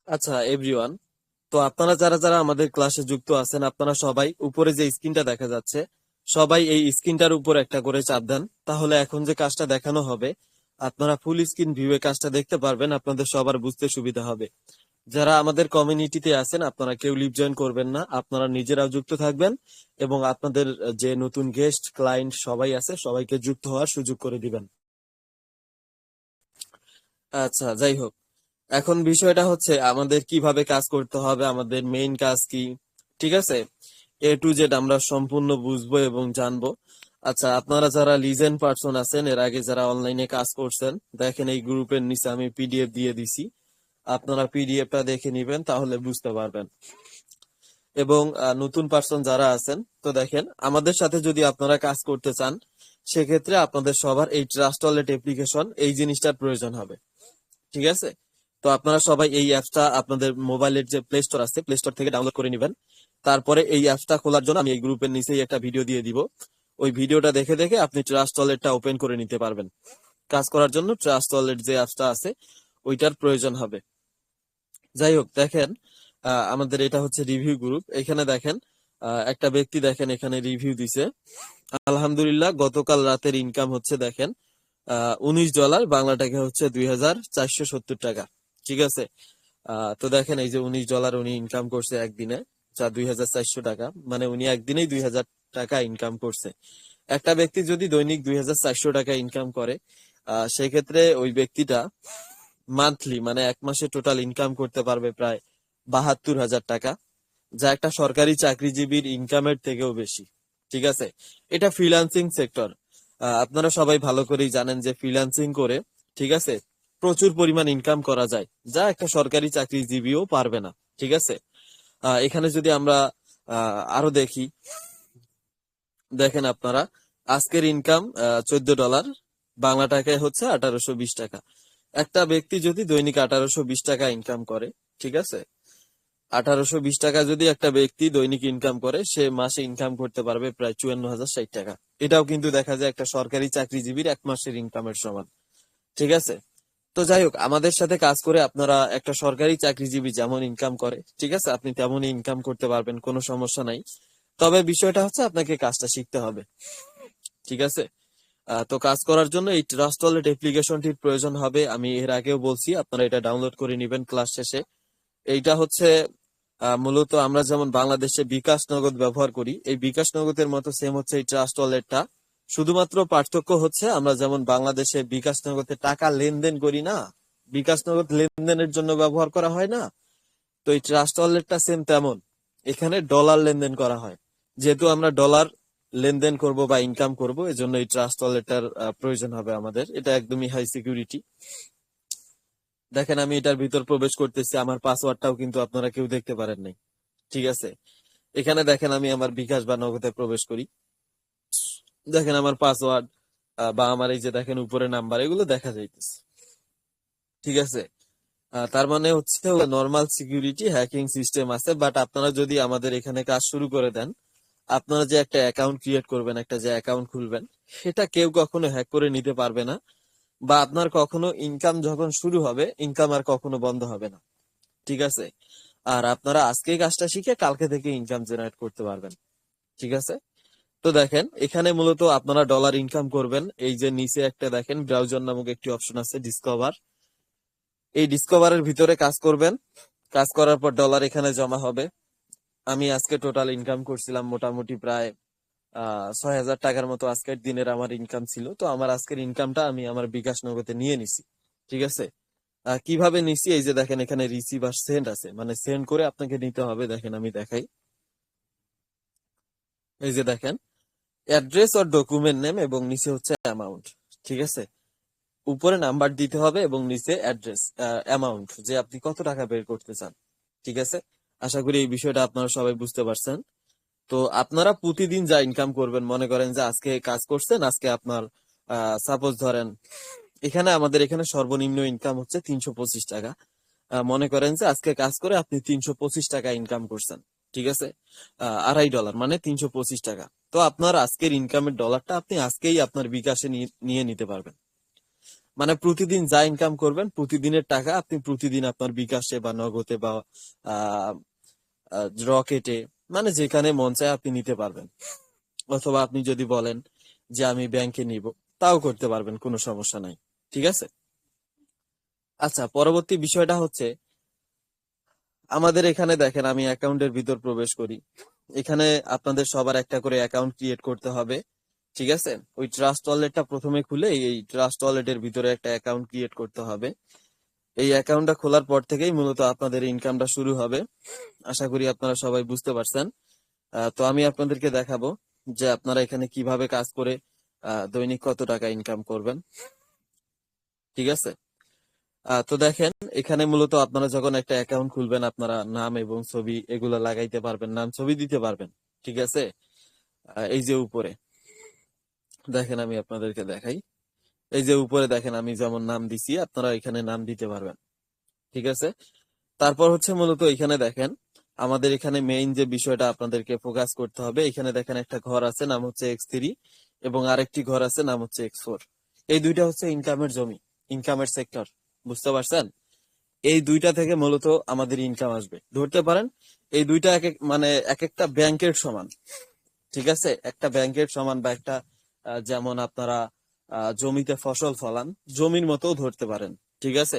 আচ্ছা এভরিওয়ান, তো আপনারা যারা যারা আমাদের ক্লাসে যুক্ত আছেন, আপনারা সবাই উপরে যে স্ক্রিনটা দেখা যাচ্ছে, সবাই এই স্ক্রিনটার উপর একটা করে চাপ দেন। তাহলে এখন যে কাজটা দেখানো হবে, আপনারা ফুল স্ক্রিন ভিউয়ে কাজটা দেখতে পারবেন, আপনাদের সবার বুঝতে সুবিধা হবে। যারা আমাদের কমিউনিটিতে আছেন, আপনারা কেউ লিভ জয়েন করবেন না, আপনারা নিজেরাও যুক্ত থাকবেন এবং আপনাদের যে নতুন গেস্ট ক্লায়েন্ট সবাই আছে সবাইকে যুক্ত হওয়ার সুযোগ করে দিবেন। আচ্ছা, যাই হোক, এখন বিষয়টা হচ্ছে আমাদের কিভাবে কাজ করতে হবে, আমাদের মেইন কাজ কি, ঠিক আছে? A to Z আমরা সম্পূর্ণ বুঝবো এবং জানবো। আচ্ছা, আপনারা যারা লিজেন্ড পার্সন আছেন, এর আগে যারা অনলাইনে কাজ করছেন, দেখেন এই গ্রুপের নিচে আমি পিডিএফ দিয়ে দিছি। আপনারা পিডিএফটা দেখে নিবেন, তাহলে বুঝতে পারবেন। এবং নতুন পার্সন যারা আছেন, তো দেখেন আমাদের সাথে যদি আপনারা কাজ করতে চান, সেক্ষেত্রে আপনাদের সবার এই ট্রাস্ট ওয়ালেট অ্যাপ্লিকেশন এই জিনিসটার প্রয়োজন হবে। ঠিক আছে? তো আপনারা সবাই এই অ্যাপসটা আপনাদের মোবাইলের যে প্লে স্টোর আছে, প্লে স্টোর থেকে ডাউনলোড করে নেবেন। তারপরে এই অ্যাপসটা খোলার জন্য আমি এই গ্রুপের নিচেই একটা ভিডিও দিয়ে দিব। ওই ভিডিওটা দেখে দেখে আপনি ট্রাস্ট ওয়ালেটটা ওপেন করে নিতে পারবেন। কাজ করার জন্য ট্রাস্ট ওয়ালেট যে অ্যাপসটা আছে ওইটার প্রয়োজন হবে। যাই হোক, দেখেন আমাদের এটা হচ্ছে রিভিউ গ্রুপ। এখানে দেখেন একটা ব্যক্তি দেখেন এখানে রিভিউ দিছে। আলহামদুলিল্লাহ, গতকাল রাতের ইনকাম হচ্ছে দেখেন $19, বাংলা টাকা হচ্ছে 2470 টাকা। ঠিক আছে? তো দেখেন এই যে $19 উনি ইনকাম করছে একদিনে, যা 2400 টাকা, মানে উনি একদিনেই 2000 টাকা ইনকাম করছে। একটা ব্যক্তি যদি দৈনিক 2400 টাকা ইনকাম করে, সেক্ষেত্রে ওই ব্যক্তিটা মান্থলি মানে এক মাসে টোটাল ইনকাম করতে পারবে প্রায় 72,000 টাকা, যা একটা সরকারি চাকরিজীবীর ইনকামের থেকেও বেশি। ঠিক আছে? এটা ফ্রিল্যান্সিং সেক্টর। আপনারা সবাই ভালো করেই জানেন যে ফ্রিল্যান্সিং করে, ঠিক আছে, প্রচুর পরিমাণ ইনকাম করা যায়, যা একটা সরকারি চাকরিজীবীও পারবে না। ঠিক আছে? এখানে যদি আমরা আরো দেখি, দেখেন আপনারা আজকের ইনকাম $14, বাংলা টাকায় হচ্ছে 1820 টাকা। একটা ব্যক্তি যদি দৈনিক 1820 টাকা ইনকাম করে, ঠিক আছে, 1820 টাকা যদি একটা ব্যক্তি দৈনিক ইনকাম করে, সে মাসে ইনকাম করতে পারবে প্রায় 54,060 টাকা। এটাও কিন্তু দেখা যায় একটা সরকারি চাকরিজীবীর এক মাসের ইনকামের সমান। ঠিক আছে? তো যাই হোক, আমাদের সাথে কাজ করে আপনারা একটা সরকারি চাকরিজীবী যেমন ইনকাম করে, ঠিক আছে, আপনি তেমনই ইনকাম করতে পারবেন, কোনো সমস্যা নাই। তবে বিষয়টা হচ্ছে আপনাকে কাজটা শিখতে হবে। ঠিক আছে? তো কাজ করার জন্য এই ট্রাস্ট ওয়ালেট অ্যাপ্লিকেশনটির প্রয়োজন হবে। আমি এর আগেও বলছি, আপনারা এটা ডাউনলোড করে নেবেন ক্লাস শেষে। এইটা হচ্ছে মূলত আমরা যেমন বাংলাদেশে বিকাশ নগদ ব্যবহার করি, এই বিকাশ নগদের মতো সেম হচ্ছে এই ট্রাস্ট ওয়ালেটটা। শুধুমাত্র পার্থক্য হচ্ছে আমরা যেমন বাংলাদেশে বিকাশ নগদে টাকা লেনদেন করি না, বিকাশ নগদ লেনদেনের জন্য ব্যবহার করা হয় না, তো এই ট্রাস্ট ওয়ালেটটা সেম তেমন। এখানে ডলার লেনদেন করা হয়। যেহেতু আমরা ডলার লেনদেন করব বা ইনকাম করব, এজন্য এই ট্রাস্ট ওয়ালেটটার প্রয়োজন হবে আমাদের। এটা একদমই হাই সিকিউরিটি। দেখেন আমি এটার ভিতর প্রবেশ করতেছি, আমার পাসওয়ার্ডটাও কিন্তু আপনারা কেউ দেখতে পারেন নাই। ঠিক আছে? এখানে দেখেন আমি আমার বিকাশ বা নগদে প্রবেশ করি, দেখেন আমার পাসওয়ার্ড বা আমার এই যে দেখেন উপরে নাম্বার, এগুলো দেখা যাইতেছে। ঠিক আছে? তার মানে হচ্ছে নর্মাল সিকিউরিটি হ্যাকিং সিস্টেম আছে, বাট আপনারা যদি আমাদের এখানে কাজ শুরু করে দেন, আপনারা যে একটা অ্যাকাউন্ট ক্রিয়েট করবেন, একটা যে অ্যাকাউন্ট খুলবেন, সেটা কেউ কখনো হ্যাক করে নিতে পারবে না। বা আপনার কখনো ইনকাম যখন শুরু হবে, ইনকাম আর কখনো বন্ধ হবে না। ঠিক আছে? আর আপনারা আজকে কাজটা শিখে কালকে থেকে ইনকাম জেনারেট করতে পারবেন। ঠিক আছে? তো দেখেন এখানে মূলত আপনারা ডলার ইনকাম করবেন। এই যে নিচে একটা দেখেন ব্রাউজার নামক একটি অপশন আছে, ডিসকভার। এই ডিসকভারের ভিতরে কাজ করবেন। কাজ করার পর ডলার এখানে জমা হবে। আমি আজকে টোটাল ইনকাম করছিলাম মোটামুটি প্রায় 6,000 টাকার মতো আজকের দিনের আমার ইনকাম ছিল। তো আমার আজকের ইনকামটা আমি আমার বিকাশ নগদে নিয়ে নিছি। ঠিক আছে? কিভাবে নিছি, এই যে দেখেন এখানে রিসিভ আর সেন্ড আছে, মানে সেন্ড করে আপনাকে নিতে হবে। দেখেন আমি দেখাই, এই যে দেখেন অ্যাড্রেস আর ডকুমেন্ট নেম এবং নিচে হচ্ছে অ্যামাউন্ট। ঠিক আছে? উপরে নাম্বার দিতে হবে এবং নিচে অ্যাড্রেস, অ্যামাউন্ট, যে আপনি কত টাকা বের করতে চান। ঠিক আছে? আশা করি এই বিষয়টা আপনারা সবাই বুঝতে পারছেন। তো আপনারা প্রতিদিন যা ইনকাম করবেন, মনে করেন যে আজকে কাজ করছেন, আজকে আপনার সাপোজ ধরেন এখানে আমাদের এখানে সর্বনিম্ন ইনকাম হচ্ছে 325 টাকা। মনে করেন যে আজকে কাজ করে আপনি 325 টাকা ইনকাম করছেন। ঠিক আছে? $2.5 মানে 325 টাকা। তো আপনার আজকের ইনকামের ডলারটা আপনি আজকেই আপনার বিকাশে নিয়ে নিতে পারবেন। মানে প্রতিদিন যা ইনকাম করবেন প্রতিদিনের টাকা আপনি প্রতিদিন আপনার বিকাশে বা নগদে বা আহ রকেটে, মানে যেখানে মন চায় আপনি নিতে পারবেন। অথবা আপনি যদি বলেন যে আমি ব্যাংকে নিব, তাও করতে পারবেন, কোনো সমস্যা নাই। ঠিক আছে। আচ্ছা, পরবর্তী বিষয়টা হচ্ছে আমাদের এখানে দেখেন, আমি অ্যাকাউন্টের ভিতর প্রবেশ করি। এখানে আপনাদের সবার একটা করে অ্যাকাউন্ট ক্রিয়েট করতে হবে। ঠিক আছে। ওই ট্রাস্ট ওয়ালেটটা প্রথমে খুলে এই ট্রাস্ট ওয়ালেটের ভিতরে একটা অ্যাকাউন্ট ক্রিয়েট করতে হবে। এই অ্যাকাউন্টটা খোলার পর থেকেই মূলত আপনাদের ইনকামটা শুরু হবে। আশা করি আপনারা সবাই বুঝতে পারছেন। তো আমি আপনাদেরকে দেখাবো যে আপনারা এখানে কিভাবে কাজ করে দৈনিক কত টাকা ইনকাম করবেন। ঠিক আছে। তো দেখেন, এখানে মূলত আপনারা যখন একটা অ্যাকাউন্ট খুলবেন আপনারা নাম এবং ছবি এগুলো লাগাইতে পারবেন, নাম ছবি দিতে পারবেন। ঠিক আছে। এই যে উপরে দেখেন, আমি আপনাদেরকে দেখাই। এই যে উপরে দেখেন, আমি যেমন নাম দিছি আপনারা এখানে নাম দিতে পারবেন। ঠিক আছে। তারপর হচ্ছে মূলত এখানে দেখেন, আমাদের এখানে মেইন যে বিষয়টা আপনাদেরকে ফোকাস করতে হবে, এখানে দেখেন একটা ঘর আছে নাম হচ্ছে X3 এবং আরেকটি ঘর আছে নাম হচ্ছে X4। এই দুইটা হচ্ছে ইনকামের জমি, ইনকামের সেক্টর। বুঝতে পারছেন? এই দুইটা থেকে মূলত আমাদের ইনকাম আসবে, ধরতে পারেন। এই দুইটা এক এক মানে এক একটা ব্যাংকের সমান। ঠিক আছে। একটা ব্যাংকের সমান বা একটা যেমন আপনারা জমিতে ফসল ফলান, জমির মতো ধরতে পারেন। ঠিক আছে।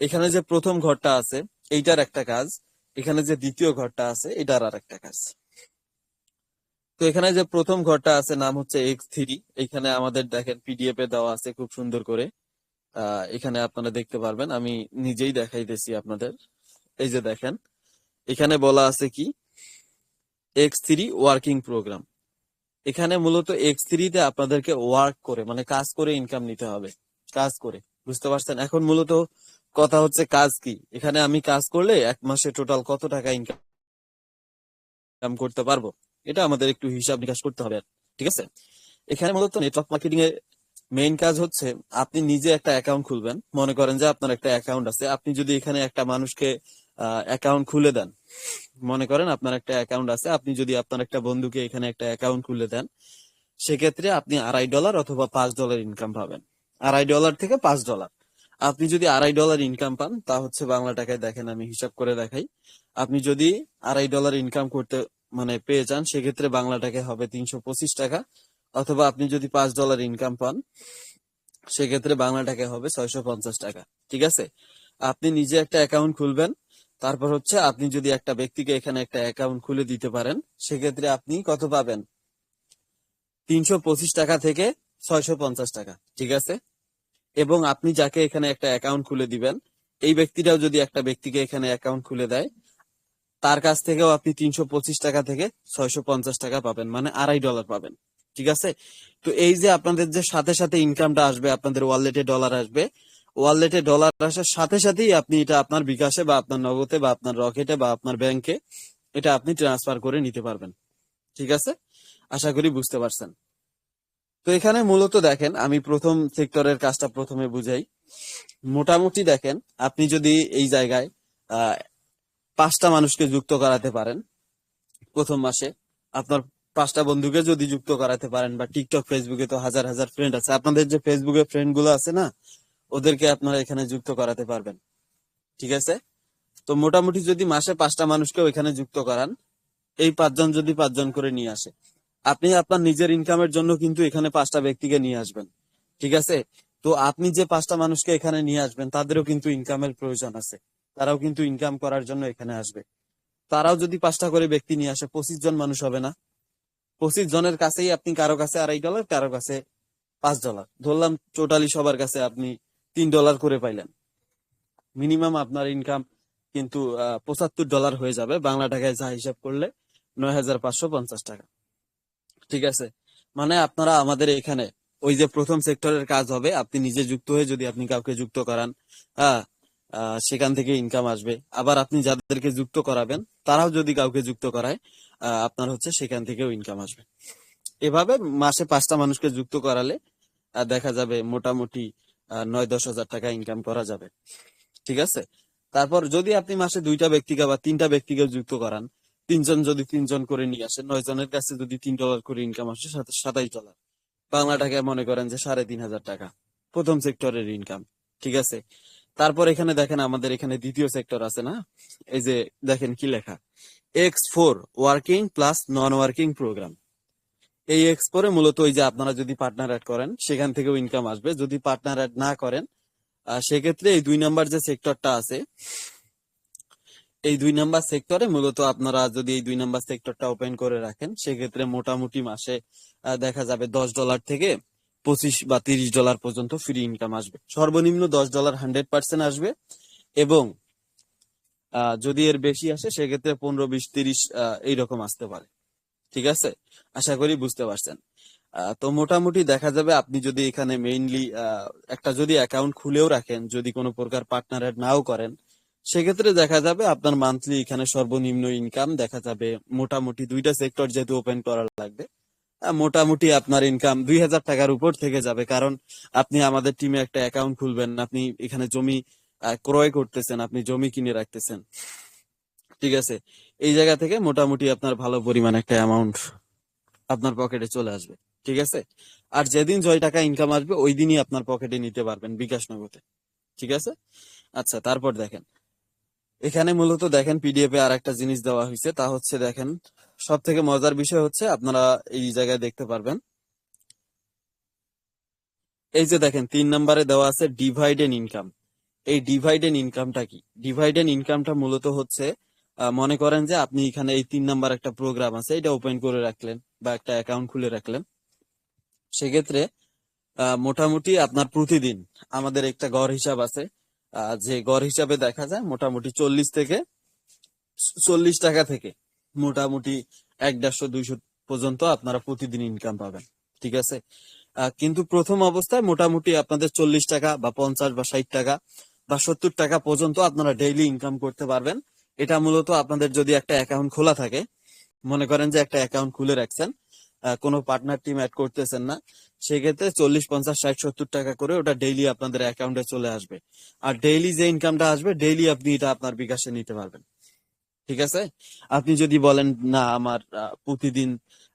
এখানে যে প্রথম ঘরটা আছে এইটার একটা কাজ, এখানে যে দ্বিতীয় ঘরটা আছে এটার আর একটা কাজ। তো এখানে যে প্রথম ঘরটা আছে নাম হচ্ছে X3। এখানে আমাদের দেখেন পিডিএফ এ দেওয়া আছে খুব সুন্দর করে। এখানে আপনারা দেখতে পারবেন, আমি নিজেই দেখাইতেছি আপনাদের। এই যে দেখেন, এখানে বলা আছে কি X3 ওয়ার্কিং প্রোগ্রাম। এখানে মূলত X3 তে আপনাদেরকে ওয়ার্ক করে মানে কাজ করে ইনকাম নিতে হবে, কাজ করে। বুঝতে পারছেন? এখন মূলত কথা হচ্ছে কাজ কি। এখানে আমি কাজ করলে এক মাসে টোটাল কত টাকা ইনকাম করতে পারবো, এটা আমাদের একটু হিসাব নিকাশ করতে হবে। ঠিক আছে। এখানে মূলত নেটওয়ার্ক মার্কেটিং এর মেইন কাজ হচ্ছে আপনি নিজে একটা অ্যাকাউন্ট খুলবেন। মনে করেন যে আপনার একটা অ্যাকাউন্ট আছে, আপনি যদি এখানে একটা মানুষকে অ্যাকাউন্ট খুলে দেন, মনে করেন আপনার একটা অ্যাকাউন্ট আছে, আপনি যদি আপনার একটা বন্ধুকে এখানে একটা অ্যাকাউন্ট খুলে দেন, সেক্ষেত্রে আপনি $2.5 অথবা $5 ইনকাম পাবেন। $2.5 থেকে $5। আপনি যদি $2.5 ইনকাম পান তা হচ্ছে বাংলা টাকায়, দেখেন আমি হিসাব করে দেখাই। আপনি যদি $2.5 ইনকাম করতে মানে পেয়ে যান, সেক্ষেত্রে বাংলা টাকায় হবে 325 টাকা। অথবা আপনি যদি $5 ইনকাম পান, সেক্ষেত্রে বাংলা টাকায় হবে 650 টাকা। ঠিক আছে। আপনি নিজে একটা অ্যাকাউন্ট খুলবেন। তারপর হচ্ছে আপনি যদি একটা ব্যক্তিকে এখানে একটা অ্যাকাউন্ট খুলে দিতে পারেন, সেক্ষেত্রে আপনি কত পাবেন? 325 টাকা থেকে 650 টাকা। ঠিক আছে। এবং আপনি যাকে এখানে একটা অ্যাকাউন্ট খুলে দিবেন, এই ব্যক্তিটাও যদি একটা ব্যক্তিকে এখানে অ্যাকাউন্ট খুলে দেয়, তার কাছ থেকেও আপনি 325 টাকা থেকে 650 টাকা পাবেন, মানে $2.5 পাবেন। ঠিক আছে। তো এই যে আপনাদের যে সাথে সাথে ইনকামটা আসবে, আপনাদের ওয়ালেটে ডলার আসবে, ওয়ালেটে ডলার আসার সাথে সাথেই আপনি এটা আপনার বিকাশে বা আপনার নগদে বা আপনার রকেটে বা আপনার ব্যাংকে এটা আপনি ট্রান্সফার করে নিতে পারবেন। ঠিক আছে। আশা করি বুঝতে পারছেন। তো এখানে মূলত দেখেন, আমি প্রথম সেক্টরের কাজটা প্রথমে বুঝাই। মোটামুটি দেখেন, আপনি যদি এই জায়গায় আহ 5টা মানুষকে যুক্ত করাতে পারেন প্রথম মাসে, আপনার 5টা বন্ধুকে যদি যুক্ত করাতে পারেন, বা টিকটক ফেসবুকে তো হাজার হাজার ফ্রেন্ড আছে, আপনাদের যে ফেসবুকে ফ্রেন্ড গুলো আছে না, ওদেরকে আপনারা এখানে যুক্ত করাতে পারবেন। ঠিক আছে। তো মোটামুটি যদি মাসে 5টা মানুষকে ওইখানে যুক্ত করান, এই 5জন যদি 5জন করে নিয়ে আসে, আপনি আপনার নিজের ইনকামের জন্য কিন্তু এখানে 5টা ব্যক্তিকে নিয়ে আসবেন। ঠিক আছে। তো আপনি যে 5টা মানুষকে এখানে নিয়ে আসবেন, তাদেরও কিন্তু ইনকামের প্রয়োজন আছে। তারাও কিন্তু ইনকাম করার জন্য এখানে আসবে। তারাও যদি 5টা করে ব্যক্তি নিয়ে আসে, 25 জন মানুষ হবে না? 25 জনের কাছেই আপনি কারো কাছে $2.5, কারো কাছে $5 ধরলাম, টোটালি সবার কাছে আপনি $3 করে পাইলেন। মিনিমাম আপনার ইনকাম কিন্তু $75 হয়ে যাবে, বাংলা টাকায় যা হিসাব করলে 9,550 টাকা। ঠিক আছে। মানে আপনারা আমাদের এখানে ওই যে প্রথম সেক্টরের কাজ হবে, আপনি নিজে যুক্ত হয়ে যদি আপনি কাউকে যুক্ত করান, হ্যাঁ, সেখান থেকে ইনকাম আসবে। আবার আপনি যাদেরকে যুক্ত করাবেন তারাও যদি কাউকে যুক্ত করায়, আপনার হচ্ছে সেখান থেকেও ইনকাম আসবে। এভাবে মাসে 5টা মানুষকে যুক্ত করালে দেখা যাবে মোটামুটি 9-10 হাজার টাকা ইনকাম করা যাবে। ঠিক আছে। তারপর যদি আপনি মাসে 2টা ব্যক্তিকে বা 3টা ব্যক্তিকে যুক্ত করান, 3জন যদি 3জন করে নিয়ে আসেন, 9 জনের কাছে যদি $3 করে ইনকাম আসে, $27, বাংলা টাকায় মনে করেন যে 3,500 টাকা। প্রথম সেক্টরের ইনকাম, ঠিক আছে। তারপর এখানে দেখেন আমাদের এখানে দ্বিতীয় সেক্টর আছে না, এই যে দেখেন কি লেখা, X4 ওয়ার্কিং প্লাস নন ওয়ার্কিং প্রোগ্রাম। এই X4 এ মূলত ওই যে আপনারা যদি পার্টনার অ্যাড করেন সেখান থেকেও ইনকাম আসবে, যদি পার্টনার অ্যাড না করেন সেক্ষেত্রে এই 2 নাম্বার যে সেক্টরটা আছে, এই 2 নাম্বার সেক্টরে মূলত আপনারা যদি এই 2 নাম্বার সেক্টরটা ওপেন করে রাখেন সেক্ষেত্রে মোটামুটি মাসে দেখা যাবে $10 থেকে $25 বা $30 পর্যন্ত ফ্রি ইনকাম আসবে। সর্বনিম্ন $10 100% আসবে, এবং যদি এর বেশি আসে সেক্ষেত্রে 15, 20, 30 এইরকম আসতে পারে, ঠিক আছে। আশা করি বুঝতে পারছেন। তো মোটামুটি দেখা যাবে আপনি যদি এখানে মেইনলি একটা যদি অ্যাকাউন্ট খুলেও রাখেন, যদি কোনো প্রকার পার্টনার অ্যাড নাও করেন, সেক্ষেত্রে দেখা যাবে আপনার মান্থলি এখানে সর্বনিম্ন ইনকাম দেখা যাবে মোটামুটি 2টা সেক্টর যেহেতু ওপেন করা লাগবে, মোটামুটি আপনার ইনকাম 2000 টাকার উপর থেকে যাবে। কারণ আপনি আমাদের টিমে একটা অ্যাকাউন্ট খুলবেন, আপনি এখানে জমি ক্রয় করতেছেন, আপনি জমি কিনে রাখতেছেন, ঠিক আছে। এই জায়গা থেকে মোটামুটি আপনার ভালো পরিমাণ একটা অ্যামাউন্ট আপনার পকেটে চলে আসবে, ঠিক আছে। আর যেদিন জয় টাকা ইনকাম আসবে ওই দিনই আপনার পকেটে নিতে পারবেন বিকাশ নগদে, ঠিক আছে। আচ্ছা, তারপর দেখেন এখানে মূলত দেখেন পিডিএফ এ আর একটা জিনিস দেওয়া হয়েছে, তা হচ্ছে দেখেন সব থেকে মজার বিষয় হচ্ছে আপনারা এই জায়গায় দেখতে পারবেন, এই যে দেখেন 3 নাম্বারে দেওয়া আছে ডিভাইডেড ইনকাম। এই ডিভাইডেড ইনকামটা কি? ডিভাইডেড ইনকামটা মূলত হচ্ছে মনে করেন যে আপনি এখানে এই 3 নাম্বার একটা প্রোগ্রাম আছে, এটা ওপেন করে রাখলেন বা একটা অ্যাকাউন্ট খুলে রাখলেন, সেক্ষেত্রে মোটামুটি আপনার প্রতিদিন আমাদের একটা গড় হিসাব আছে, যে গড় হিসাবে দেখা যায় মোটামুটি 40 থেকে 40 টাকা থেকে মোটামুটি 150-200 পর্যন্ত আপনারা প্রতিদিন ইনকাম পাবেন, ঠিক আছে। কিন্তু প্রথম অবস্থায় মোটামুটি আপনাদের 40 টাকা বা 50 বা 60 টাকা বা 70 টাকা পর্যন্ত আপনারা ডেইলি ইনকাম করতে পারবেন। এটা মূলত আপনাদের যদি একটা অ্যাকাউন্ট খোলা থাকে, মনে করেন যে একটা অ্যাকাউন্ট খুলে রাখছেন, কোনো পার্টনার টিম অ্যাড করতেছেন না, সেক্ষেত্রে 40, 50, 60, 70 টাকা করে ওটা ডেইলি আপনাদের অ্যাকাউন্টে চলে আসবে। আর ডেইলি যে ইনকামটা আসবে ডেইলি আপনি এটা আপনার বিকাশে নিতে পারবেন, ঠিক আছে। আপনি যদি বলেন না আমার প্রতিদিন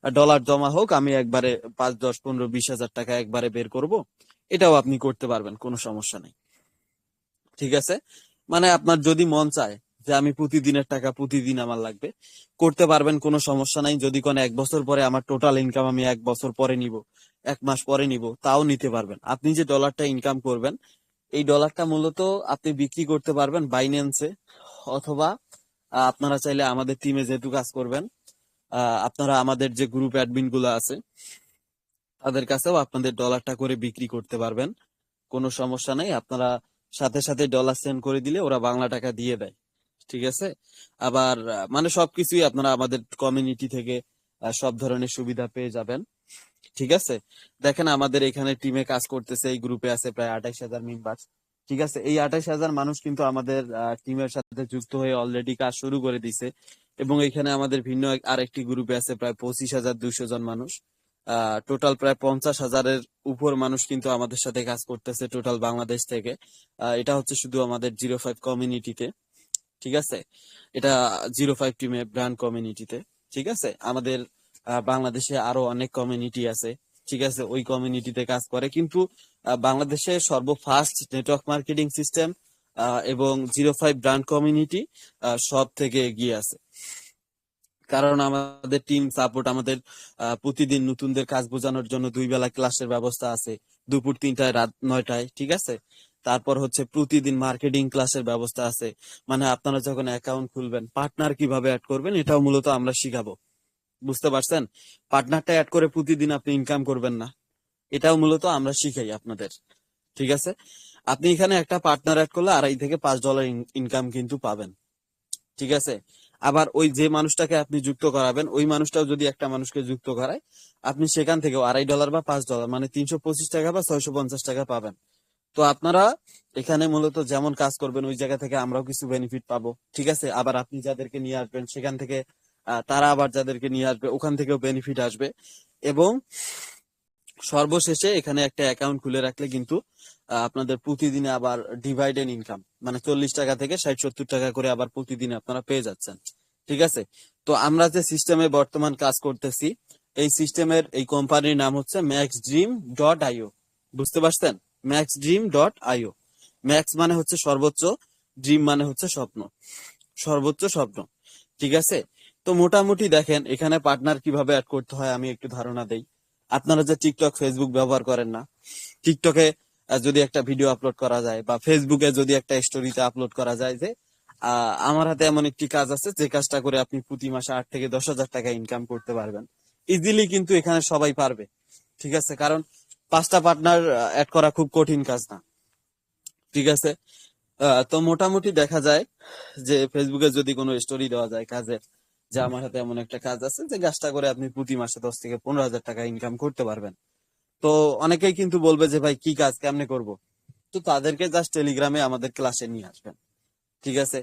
ডলার জমা হোক, আমি একবারে 5, 10, 15, 20 হাজার টাকা একবারে বের করব, এটাও আপনি করতে পারবেন, কোনো সমস্যা নেই, ঠিক আছে। মানে আপনার যদি মন চায় যে আমি প্রতিদিনের টাকা প্রতিদিন আমার লাগবে, করতে পারবেন, কোনো সমস্যা নাই। যদি কোন 1 বছর পরে আমার টোটাল ইনকাম আমি 1 বছর পরে নিব, 1 মাস পরে নিব, তাও নিতে পারবেন। আপনি যে ডলারটা ইনকাম করবেন এই ডলারটা মূলত আপনি বিক্রি করতে পারবেন বাইন্যান্সে, অথবা আপনারা চাইলে আমাদের টিমে যেহেতু কাজ করবেন, আপনারা আমাদের যে গ্রুপ অ্যাডমিন গুলো আছে তাদের কাছেও আপনাদের ডলারটা করে বিক্রি করতে পারবেন, কোনো সমস্যা নাই। আপনারা সাথে সাথে ডলার সেন্ড করে দিলে ওরা বাংলা টাকা দিয়ে দেয়, ঠিক আছে। আবার মানে সবকিছুই আপনারা আমাদের কমিউনিটি থেকে সব ধরনের সুবিধা পেয়ে যাবেন, ঠিক আছে। দেখেন আমাদের এখানে টিমে কাজ করতেছে, এই গ্রুপে আছে প্রায় 28,000 মেম্বার, ঠিক আছে। এই 28,000 মানুষ কিন্তু আমাদের টিমের সাথে যুক্ত হয়ে অলরেডি কাজ শুরু করে দিছে, এবং এখানে আমাদের ভিন্ন আরেকটি গ্রুপে আছে প্রায় 25,200 জন মানুষ। টোটাল প্রায় 50,000-এর উপর মানুষ কিন্তু আমাদের সাথে কাজ করতেছে টোটাল বাংলাদেশ থেকে। এটা হচ্ছে শুধু আমাদের 05 কমিউনিটিতে, ঠিক আছে। এটা 05 টিমে ব্র্যান্ড কমিউনিটিতে, ঠিক আছে। আমাদের বাংলাদেশে আরো অনেক কমিউনিটি আছে, ঠিক আছে, ওই কমিউনিটিতে কাজ করে, কিন্তু বাংলাদেশে সর্বফার্স্ট নেটওয়ার্ক মার্কেটিং সিস্টেম এবং 05 ব্র্যান্ড কমিউনিটি সব থেকে এগিয়ে আছে। কারণ আমাদের টিম সাপোর্ট, আমাদের প্রতিদিন নতুনদের কাজ বোঝানোর জন্য 2 বেলা ক্লাসের ব্যবস্থা আছে, দুপুর 3টায়, রাত 9টায়, ঠিক আছে। তারপর হচ্ছে প্রতিদিন মার্কেটিং ক্লাসের ব্যবস্থা আছে, মানে আপনারা যখন অ্যাকাউন্ট খুলবেন পার্টনার কিভাবে অ্যাড করবেন এটাও মূলত আমরা শিখাবো, বুঝতে পারছেন। পার্টনারটা অ্যাড করে প্রতিদিন আপনি ইনকাম করবেন না, এটাও মূলত আমরা শিখাই আপনাদের, ঠিক আছে। আপনি এখানে একটা পার্টনার অ্যাড করলে $2.5 থেকে $5 ইনকাম কিন্তু পাবেন, ঠিক আছে। আবার ওই যে মানুষটাকে আপনি যুক্ত করাবেন ওই মানুষটাও যদি একটা মানুষকে যুক্ত করায়, আপনি সেখান থেকে $2.5 বা $5 মানে 325 টাকা বা 650 টাকা পাবেন। তো আপনারা এখানে মূলত যেমন কাজ করবেন ওই জায়গা থেকে আমরাও কিছু বেনিফিট পাবো, ঠিক আছে। আবার আপনি যাদেরকে নিয়ে আসবেন সেখান থেকে তারা আবার যাদেরকে নিয়ে আসবে ওখান থেকেও বেনিফিট আসবে। এবং সর্বশেষে এখানে একটা অ্যাকাউন্ট খুলে রাখলে কিন্তু আপনাদের প্রতিদিনে আবার ডিভাইডেড ইনকাম, মানে 40 টাকা থেকে 60-70 টাকা করে আবার প্রতিদিন আপনারা পেয়ে যাচ্ছেন, ঠিক আছে। তো আমরা যে সিস্টেমে বর্তমান কাজ করতেছি, এই সিস্টেমের এই কোম্পানির নাম হচ্ছে ম্যাক্সড্রিম.io, বুঝতে পারছেন। maxdream.io। ম্যাক্স মানে হচ্ছে সর্বোচ্চ, ড্রিম মানে হচ্ছে স্বপ্ন, সর্বোচ্চ স্বপ্ন। ঠিক আছে, তো মোটামুটি দেখেন এখানে পার্টনার কিভাবে অ্যাড করতে হয় আমি একটু ধারণা দেই। আপনারা যে টিকটক ফেসবুক ব্যবহার করেন না, টিকটকে যদি একটা ভিডিও আপলোড করা যায় বা ফেসবুকে যদি একটা স্টোরিতে আপলোড করা যায় যে আমার হাতে এমন একটি কাজ আছে যে কাজটা করে আপনি প্রতি মাসে 8 থেকে 10 হাজার টাকা ইনকাম করতে পারবেন, ইজিলি কিন্তু এখানে সবাই পারবে। ঠিক আছে, কারণ 5টা পার্টনার অ্যাড করা খুব কঠিন কাজ না। ঠিক আছে, তো মোটামুটি দেখা যায় যে ফেসবুকে যদি কোনো স্টোরি দেওয়া যায় কাজের, যে আমার হাতে এমন একটা কাজ আছে যে কাজটা করে আপনি প্রতি মাসে 10 থেকে 15 হাজার টাকা ইনকাম করতে পারবেন। তো অনেকেই কিন্তু বলবে যে ভাই কি কাজ কেমনে করব, তো তাদেরকে জাস্ট টেলিগ্রামে আমাদের ক্লাসে নিয়ে আসবেন। ঠিক আছে,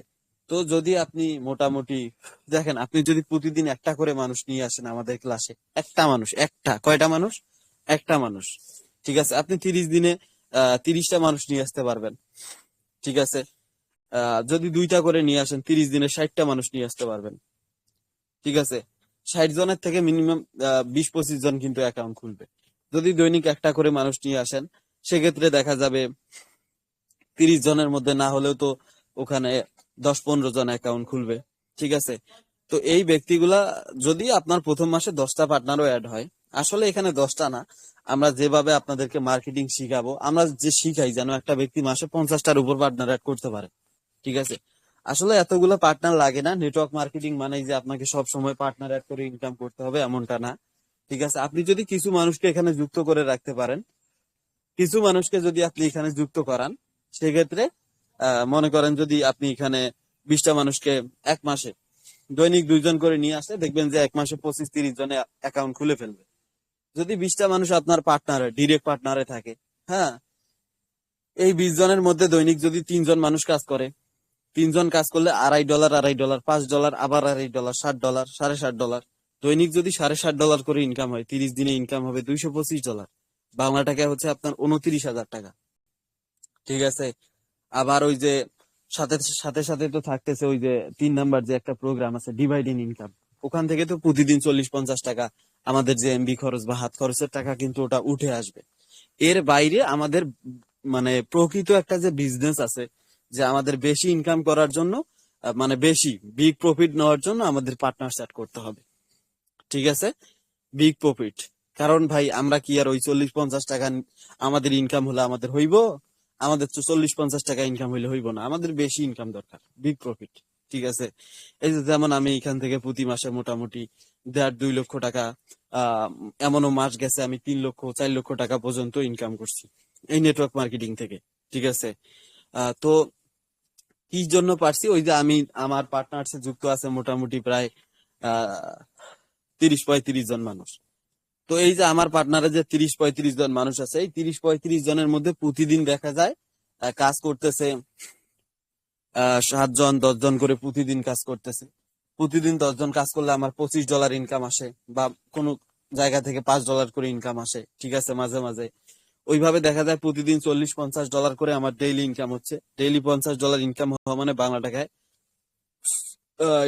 তো যদি আপনি মোটামুটি দেখেন, আপনি যদি প্রতিদিন একটা করে মানুষ নিয়ে আসেন আমাদের ক্লাসে, একটা মানুষ, একটা কয়টা মানুষ, একটা মানুষ, ঠিক আছে, আপনি 30 দিনে 30টা মানুষ নিয়ে আসতে পারবেন। ঠিক আছে, যদি 2টা করে নিয়ে আসেন 30 দিনে 60টা মানুষ নিয়ে আসতে পারবেন। ঠিক আছে, 60 জনের থেকে মিনিমাম 20-25 জন কিন্তু অ্যাকাউন্ট খুলবে। যদি দৈনিক একটা করে মানুষ নিয়ে আসেন, সেক্ষেত্রে দেখা যাবে 30 জনের মধ্যে না হলেও তো ওখানে 10-15 জন অ্যাকাউন্ট খুলবে। ঠিক আছে, তো এই ব্যক্তিগুলা যদি আপনার প্রথম মাসে 10টা পার্টনারও অ্যাড হয়, আসলে এখানে 10টা না, আমরা যেভাবে আপনাদেরকে মার্কেটিং শিখাবো, আমরা যে শিখাই যেন একটা ব্যক্তি মাসে 50টার উপর পার্টনার অ্যাড করতে পারে। ঠিক আছে, আসলে এতগুলো পার্টনার লাগে না। নেটওয়ার্ক মার্কেটিং মানে যে আপনাকে সব সময় পার্টনার অ্যাড করে ইনকাম করতে হবে এমনটা না। ঠিক আছে, আপনি যদি কিছু মানুষকে এখানে যুক্ত করে রাখতে পারেন, কিছু মানুষকে যদি আপনি এখানে যুক্ত করান, সেক্ষেত্রে মনে করেন যদি আপনি এখানে 20টা মানুষকে এক মাসে দৈনিক 2 জন করে নিয়ে আসে, দেখবেন যে এক মাসে 25-30 জনে অ্যাকাউন্ট খুলে ফেলবে। যদি 20টা মানুষ আপনার পার্টনারে ডিরেক্ট পার্টনারে থাকে, হ্যাঁ, এই 20 জনের মধ্যে দৈনিক যদি 3 জন মানুষ কাজ করে, 3 জন কাজ করলে $2.5, $2.5, $5, আবার $2.5, $60, $60.5, দৈনিক যদি $60.5 করে ইনকাম হয়, 30 দিনে ইনকাম হবে $225। বাংলা টাকা হচ্ছে আপনার 29,000 টাকা। ঠিক আছে, আবার ওই যে সাথে সাথে সাথে তো থাকতেছে ওই যে 3 নাম্বার যে একটা প্রোগ্রাম আছে ডিভাইডিং ইনকাম, ওখান থেকে তো প্রতিদিন 40-50 টাকা আমাদের যে এমবি খরচ বা হাত খরচের টাকা কিন্তু ওটা উঠে আসবে। এর বাইরে আমাদের মানে প্রকৃত একটা যে বিজনেস আছে, যে আমাদের বেশি ইনকাম করার জন্য মানে বেশি বিগ প্রফিট নেওয়ার জন্য আমাদের পার্টনার সেট করতে হবে। ঠিক আছে, বিগ প্রফিট, কারণ ভাই আমরা কি আর ওই 40-50 টাকা আমাদের ইনকাম হলে আমাদের হইব? আমাদের তো 40-50 টাকা ইনকাম হইলে হইব না, আমাদের বেশি ইনকাম দরকার, বিগ প্রফিট। ঠিক আছে, এই যে যেমন আমি এখান থেকে প্রতি মাসে মোটামুটি 1.5-2 লক্ষ টাকা, আহ এমনও মাস গেছে আমি 3 লক্ষ 4 লক্ষ টাকা পর্যন্ত ইনকাম করছি এই নেটওয়ার্ক মার্কেটিং থেকে। ঠিক আছে, তো কি জন্য পারছি, ওই যে আমি আমার পার্টনারশিপ যুক্ত আছে মোটামুটি প্রায় 30-35 জন মানুষ। তো এই যে আমার পার্টনারে যে 30-35 জন মানুষ আছে, এই 30-35 জনের মধ্যে প্রতিদিন দেখা যায় কাজ করতেছে 7 জন 10 জন করে প্রতিদিন কাজ করতেছে। প্রতিদিন 10 জন কাজ করলে আমার $25 ইনকাম আসে, বা কোনো জায়গা থেকে $5 করে ইনকাম আসে। ঠিক আছে, মাঝে মাঝে ওইভাবে দেখা যায় প্রতিদিন $40-50 করে আমার ডেইলি ইনকাম হচ্ছে। ডেইলি $50 ইনকাম হওয়া মানে বাংলা টাকায়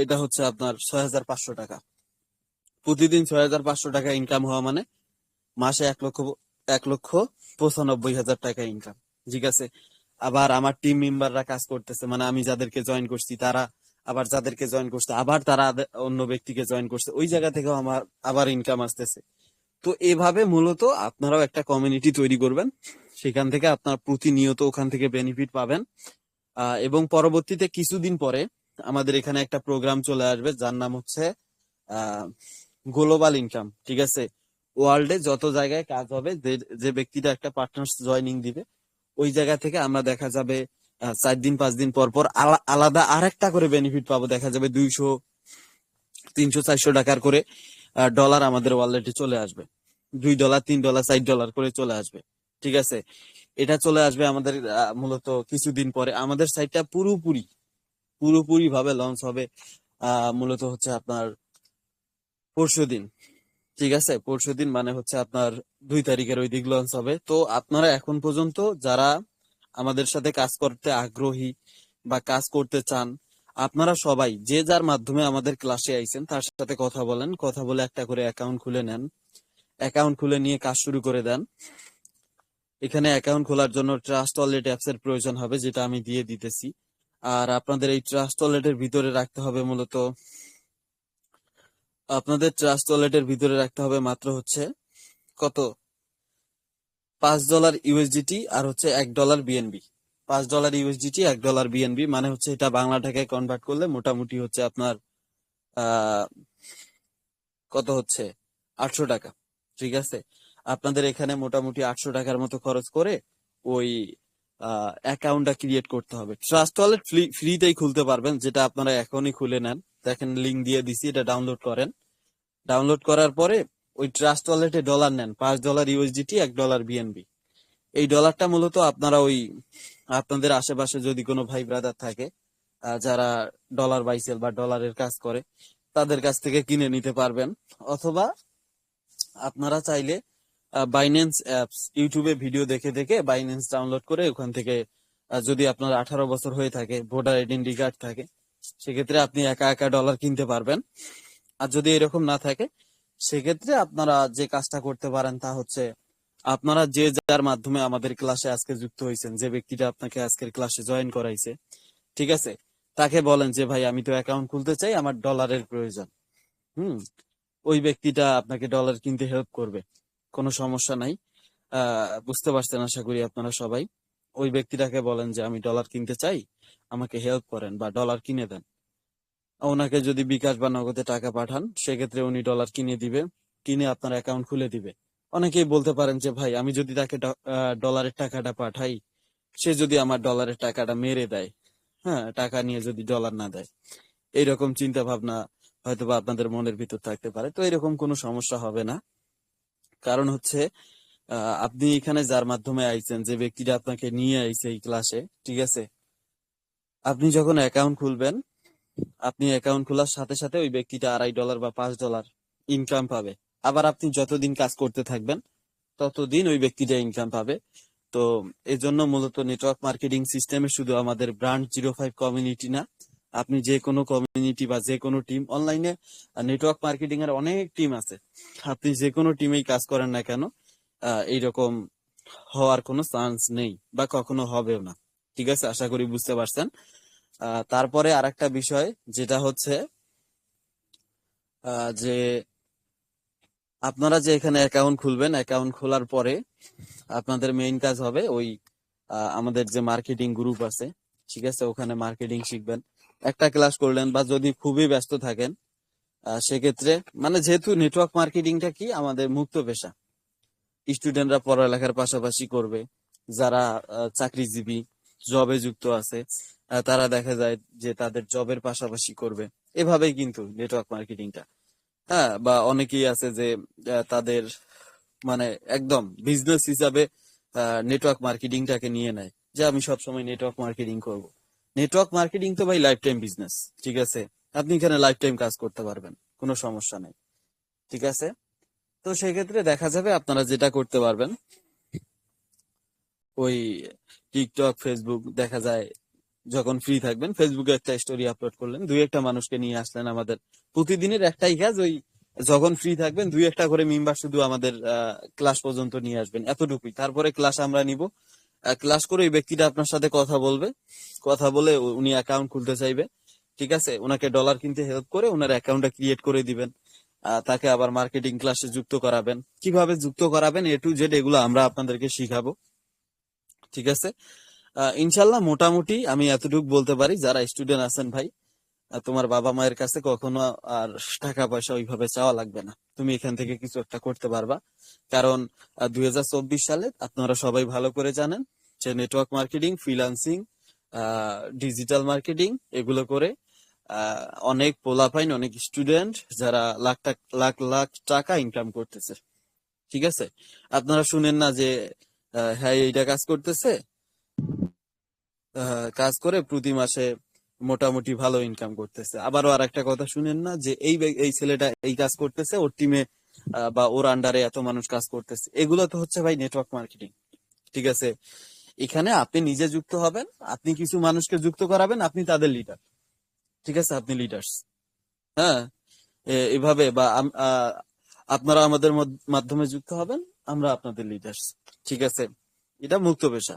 এটা হচ্ছে আপনার 6,500 টাকা। প্রতিদিন 6,500 টাকা ইনকাম হওয়া মানে মাসে 1,95,000 টাকা ইনকাম। ঠিক আছে, আবার আমার টিম মেম্বাররা কাজ করতেছে, মানে আমি যাদেরকে জয়েন করছি তারা আবার যাদেরকে জয়েন করছে, আবার তারা অন্য ব্যক্তিকে জয়েন করছে, ওই জায়গা থেকেও আমার আবার ইনকাম আসতেছে। তো এভাবে মূলত আপনারাও একটা কমিউনিটি তৈরি করবেন, সেখান থেকে আপনার প্রতিনিয়ত ওখান থেকে বেনিফিট পাবেন। এবং পরবর্তীতে কিছুদিন পরে আমাদের এখানে একটা প্রোগ্রাম চলে আসবে যার নাম হচ্ছে গ্লোবাল ইনকাম। ঠিক আছে, ওয়ার্ল্ডে যত জায়গায় কাজ হবে, যে যে ব্যক্তিটা একটা পার্টনার জয়নিং দিবে, ওই জায়গা থেকে আমরা দেখা যাবে 4 দিন 5 দিন পর পর আলাদা আরেকটা করে বেনিফিট পাবো। দেখা যাবে 200, 300, 400 টাকার করে ডলার আমাদের ওয়ালেটে চলে আসবে, $2, $3, $4 করে চলে আসবে। ঠিক আছে, এটা চলে আসবে আমাদের মূলত কিছুদিন পরে। আমাদের সাইটটা পুরোপুরি পুরোপুরি ভাবে লঞ্চ হবে মূলত হচ্ছে আপনার পরশুদিন। ঠিক আছে, পরশুদিন মানে হচ্ছে আপনার 2 তারিখের ওই দিক লঞ্চ হবে। তো আপনারা এখন পর্যন্ত যারা আমাদের সাথে কাজ করতে আগ্রহী বা কাজ করতে চান, আপনারা সবাই যে যার মাধ্যমে আমাদের ক্লাসে আইছেন তার সাথে কথা বলেন, কথা বলে একটা করে অ্যাকাউন্ট খুলে নেন, অ্যাকাউন্ট খুলে নিয়ে কাজ শুরু করে দেন। এখানে অ্যাকাউন্ট খোলার জন্য ট্রাস্ট ওয়ালেট অ্যাপস এর প্রয়োজন হবে, যেটা আমি দিয়ে দিতেছি। আর আপনাদের এই ট্রাস্ট ওয়ালেটের ভিতরে রাখতে হবে মূলত, আপনাদের ট্রাস্ট ওয়ালেটের ভিতরে রাখতে হবে মাত্র হচ্ছে কত, $5 USDT আর হচ্ছে $1 বিএনবি। $5 USDT, $1 বিএনবি, মানে হচ্ছে এটা বাংলা টাকায় কনভার্ট করলে মোটামুটি হচ্ছে আপনার আহ কত হচ্ছে, 800 টাকা। ঠিক আছে, আপনাদের এখানে মোটামুটি 800 টাকার মতো খরচ করে ওই অ্যাকাউন্টটা ক্রিয়েট করতে হবে। ট্রাস্ট ওয়ালেট ফ্রিতেই খুলতে পারবেন, যেটা আপনারা এখনই খুলে নেন। দেখেন লিংক দিয়ে দিছি, এটা ডাউনলোড করেন। ডাউনলোড করার পরে ওই ট্রাস্ট ওয়ালেটে ডলার নেন, $5 USDT, $1 বিএনবি। এই ডলারটা মূলত আপনারা ওই আপনাদের আশেপাশে যদি কোনো ভাই ব্রাদার থাকে যারা ডলার বাইসেল বা ডলারের কাজ করে, তাদের কাছ থেকে কিনে নিতে পারবেন। অথবা আপনারা চাইলে বাইন্যান্স অ্যাপস, ইউটিউবে ভিডিও দেখে দেখে বাইন্যান্স ডাউনলোড করে ওখান থেকে যদি আপনার 18 বছর হয়ে থাকে, ভোটার আইডেন্টি কার্ড থাকে, সেক্ষেত্রে আপনি একা একা ডলার কিনতে পারবেন। আর যদি এরকম না থাকে, সেক্ষেত্রে আপনারা যে কাজটা করতে পারেন তা হচ্ছে, আপনারা যে যার মাধ্যমে আমাদের ক্লাসে আজকে যুক্ত হয়েছেন, যে ব্যক্তিটা আপনাকে আজকের ক্লাসে জয়েন করাইছে, ঠিক আছে, তাকে বলেন যে ভাই আমি তো অ্যাকাউন্ট খুলতে চাই, আমার ডলারের প্রয়োজন। হুম, ওই ব্যক্তিটা আপনাকে ডলার কিনতে হেল্প করবে, কোনো সমস্যা নাই। বুঝতে পারছেন আশা করি আপনারা সবাই। ওই ব্যক্তিটাকে বলেন যে আমি ডলার কিনতে চাই, আমাকে হেল্প করেন বা ডলার কিনে দেন। ওনাকে যদি বিকাশ বা নগদে টাকা পাঠান, সেক্ষেত্রে উনি ডলার কিনে দিবে, কিনে আপনার অ্যাকাউন্ট খুলে দিবে। অনেকেই বলতে পারেন যে ভাই আমি যদি তাকে ডলারের টাকাটা পাঠাই, সে যদি আমার ডলারের টাকাটা মেরে দেয়, হ্যাঁ, টাকা নিয়ে যদি ডলার না দেয়, এইরকম চিন্তা ভাবনা হয়তোবা আপনাদের মনের ভিতর থাকতে পারে। তো এরকম কোনো সমস্যা হবে না। কারণ হচ্ছে আপনি এখানে যার মাধ্যমে আইছেন, যে ব্যক্তিটা আপনাকে নিয়ে আইছে এই ক্লাসে, ঠিক আছে, আপনি যখন অ্যাকাউন্ট খুলবেন, আপনি অ্যাকাউন্ট খোলার সাথে সাথে ওই ব্যক্তিটা $2.5 বা $5 ইনকাম পাবে। আবার আপনি যতদিন কাজ করতে থাকবেন, ততদিন ওই ব্যক্তিটা ইনকাম পাবে। তো এই জন্য মূলত নেটওয়ার্ক মার্কেটিং সিস্টেমে শুধু আমাদের ব্র্যান্ড 05 কমিউনিটি না, আপনি যে কোনো কমিউনিটি বা যে কোনো টিম, অনলাইনে নেটওয়ার্ক মার্কেটিং এর অনেক টিম আছে, আপনি যে কোনো টিমেই কাজ করেন না কেন, এইরকম হওয়ার কোনো চান্স নেই বা কখনো হবেও না। ঠিক আছে, আশা করি বুঝতে পারছেন। তারপরে আরেকটা বিষয় যেটা হচ্ছে যে আপনারা যে এখানে অ্যাকাউন্ট খুলবেন, অ্যাকাউন্ট খোলার পরে আপনাদের মেইন কাজ হবে ওই আমাদের যে মার্কেটিং গ্রুপ আছে, ঠিক আছে, ওখানে মার্কেটিং শিখবেন। একটা ক্লাস করলেন, বা যদি খুবই ব্যস্ত থাকেন সেক্ষেত্রে, মানে যেহেতু নেটওয়ার্ক মার্কেটিংটা কি আমাদের মুক্ত পেশা, স্টুডেন্টরা পড়ালেখার পাশাপাশি করবে, যারা চাকরিজীবী, জবে যুক্ত আছে, তারা দেখা যায় যে তাদের জবের পাশাপাশি করবে। এভাবেই কিন্তু নেটওয়ার্ক মার্কেটিংটা, হ্যাঁ, বা অনেকেই আছে যে তাদের মানে একদম বিজনেস হিসাবে নেটওয়ার্ক মার্কেটিংটাকে নিয়ে নেয়, যে আমি সবসময় নেটওয়ার্ক মার্কেটিং করব। নেটওয়ার্ক মার্কেটিং তো ভাই লাইফ টাইম বিজনেস, ঠিক আছে, আপনি এখানে লাইফ টাইম কাজ করতে পারবেন, কোনো সমস্যা নেই। ঠিক আছে, তো সেই ক্ষেত্রে দেখা যাবে আপনারা যেটা করতে পারবেন, ওই টিকটক, ফেসবুক, দেখা যায় যখন ফ্রি থাকবেন ফেসবুকে একটা স্টোরি আপলোড করলেন, দুই একটা মানুষকে নিয়ে আসলেন। আমাদের প্রতিদিনের একটাই কাজ, ওই যখন ফ্রি থাকবেন দুই একটা করে মেম্বার শুধু আমাদের ক্লাস পর্যন্ত নিয়ে আসবেন, এতটুকুই। তারপরে ক্লাস আমরা নিব, ক্লাস করে ওই ব্যক্তিটা আপনার সাথে কথা বলবে, কথা বলে উনি অ্যাকাউন্ট খুলতে চাইবে, ঠিক আছে, ওনাকে ডলার কিনতে হেল্প করে ওনার অ্যাকাউন্টটা ক্রিয়েট করে দিবেন। তাকে আবার মার্কেটিং ক্লাসে যুক্ত করাবেন, কিভাবে যুক্ত করাবেন A to Z এগুলো আমরা আপনাদেরকে শিখাবো। ঠিক আছে, ইনশাল্লাহ মোটামুটি আমি এতটুকু বলতে পারি, যারা স্টুডেন্ট আছেন ভাই, তোমার বাবা মায়ের কাছে কখনো আর টাকা পয়সা ওইভাবে চাওয়া লাগবে না, তুমি এখান থেকে কিছু একটা করতে পারবা। কারণ 2024 সালে আপনারা সবাই ভালো করে জানেন যে network marketing, freelancing, digital marketing, এগুলো করে অনেক পোলাপাইন, অনেক স্টুডেন্ট যারা লাখ লাখ টাকা ইনকাম করতেছে। ঠিক আছে, আপনারা শুনেন না যে হ্যাঁ এইটা কাজ করতেছে, কাজ করে প্রতি মাসে মোটামুটি ভালো ইনকাম করতেছে। আবারও আর একটা কথা শুনেন না যে এই ছেলেটা এই কাজ করতেছে, ওর টিমে বা ওর আন্ডারে এত মানুষ কাজ করতেছে। এগুলো তো হচ্ছে ভাই নেটওয়ার্ক মার্কেটিং। ঠিক আছে, এখানে আপনি নিজে যুক্ত হবেন, আপনি কিছু মানুষকে যুক্ত করাবেন, আপনি তাদের লিডার। ঠিক আছে, আপনি লিডার্স। হ্যাঁ, এভাবে বা আপনারা আমাদের মাধ্যমে যুক্ত হবেন, আমরা আপনাদের লিডার্স। ঠিক আছে, এটা মুক্ত পেশা।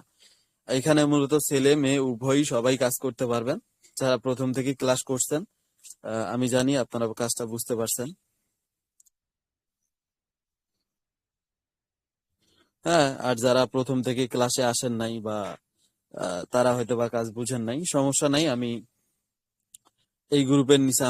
এখানে মূলত ছেলে মেয়ে উভয়ই সবাই কাজ করতে পারবেন, যারা প্রথম থেকে ক্লাস করছেন। আমি জানি আপনারা কাজটা বুঝতে পারছেন। হ্যাঁ, আর যারা প্রথম থেকে ক্লাসে আসেন নাই বা তারা হয়তো বা কাজ বুঝেন নাই, সমস্যা নাই। আমি এই গ্রুপের নিচে